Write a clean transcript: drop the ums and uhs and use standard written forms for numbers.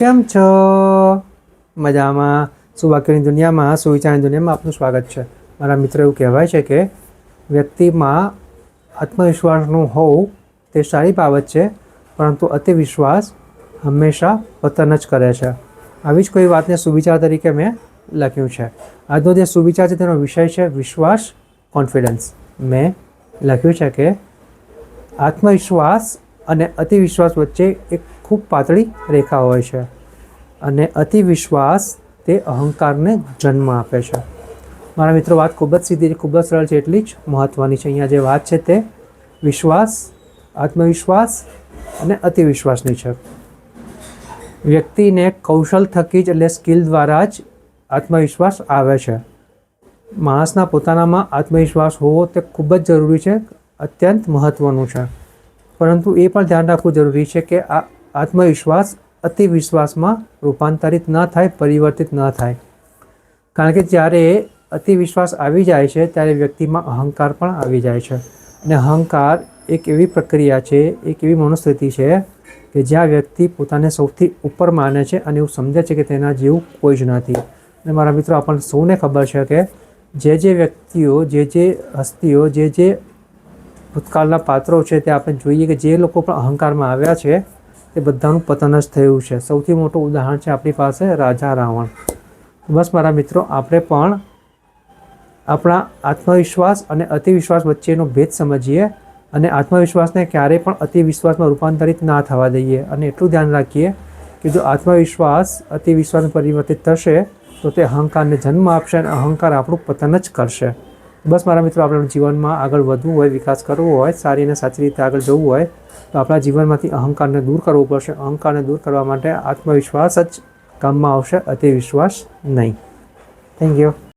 કેમ છો? મજામાં? સુવાક્યોની દુનિયામાં, સુવિચારની દુનિયામાં આપનું સ્વાગત છે. મારા મિત્રો એવું કહેવાય છે કે વ્યક્તિમાં આત્મવિશ્વાસનું હોવું તે સારી બાબત છે, પરંતુ અતિ વિશ્વાસ હંમેશા પતન જ કરે છે. આવી જ કોઈ વાતને સુવિચાર તરીકે મેં લખ્યું છે. આજનો જે સુવિચાર છે તેનો વિષય છે વિશ્વાસ, કોન્ફિડન્સ. મેં લખ્યું છે કે આત્મવિશ્વાસ અને અતિવિશ્વાસ વચ્ચે એક ખૂબ પાતળી રેખા હોય છે અને અતિવિશ્વાસ તે અહંકારને જન્મ આપે છે. મારા મિત્રો, વાત ખૂબ જ સીધી, ખૂબ જ સરળ છે, એટલી જ મહત્ત્વની છે. અહીંયા જે વાત છે તે વિશ્વાસ, આત્મવિશ્વાસ અને અતિવિશ્વાસની છે. વ્યક્તિને કૌશલ થકી જ એટલે સ્કિલ દ્વારા જ આત્મવિશ્વાસ આવે છે. માણસના પોતાનામાં આત્મવિશ્વાસ હોવો તે ખૂબ જ જરૂરી છે, અત્યંત મહત્ત્વનું છે. પરંતુ એ પણ ધ્યાન રાખવું જરૂરી છે કે આ આત્મવિશ્વાસ અતિવિશ્વાસમાં રૂપાંતરિત ન થાય, પરિવર્તિત ન થાય. કારણ કે જ્યારે અતિવિશ્વાસ આવી જાય છે ત્યારે વ્યક્તિમાં અહંકાર પણ આવી જાય છે. અને અહંકાર એક એવી પ્રક્રિયા છે, એક એવી મનોસ્થિતિ છે કે જ્યાં વ્યક્તિ પોતાને સૌથી ઉપર માને છે અને એવું સમજે છે કે તેના જેવું કોઈ જ નથી. અને મારા મિત્રો, આપણને સૌને ખબર છે કે જે વ્યક્તિઓ, જે હસ્તીઓ, જે ભૂતકાળના પાત્રો છે તે આપણે જોઈએ કે જે લોકો પણ અહંકારમાં આવ્યા છે તે બધાનું પતન જ થયું છે. સૌથી મોટું ઉદાહરણ છે આપણી પાસે રાજા રાવણ. બસ મારા મિત્રો, આપણે પણ આપણા આત્મવિશ્વાસ અને અતિવિશ્વાસ વચ્ચેનો ભેદ સમજીએ અને આત્મવિશ્વાસને ક્યારેય પણ અતિવિશ્વાસમાં રૂપાંતરિત ના થવા દઈએ. અને એટલું ધ્યાન રાખીએ કે જો આત્મવિશ્વાસ અતિવિશ્વાસમાં પરિવર્તિત થશે તો તે અહંકારને જન્મ આપશે અને અહંકાર આપણું પતન જ કરશે. બસ મારા મિત્રો, આપણે જીવનમાં આગળ વધવું હોય, વિકાસ કરવો હોય, સારી અને સાચી રીતે આગળ જવું હોય તો આપણા જીવનમાંથી અહંકારને દૂર કરવું પડશે. અહંકારને દૂર કરવા માટે આત્મવિશ્વાસ જ કામમાં આવશે, અતિવિશ્વાસ નહીં. Thank you.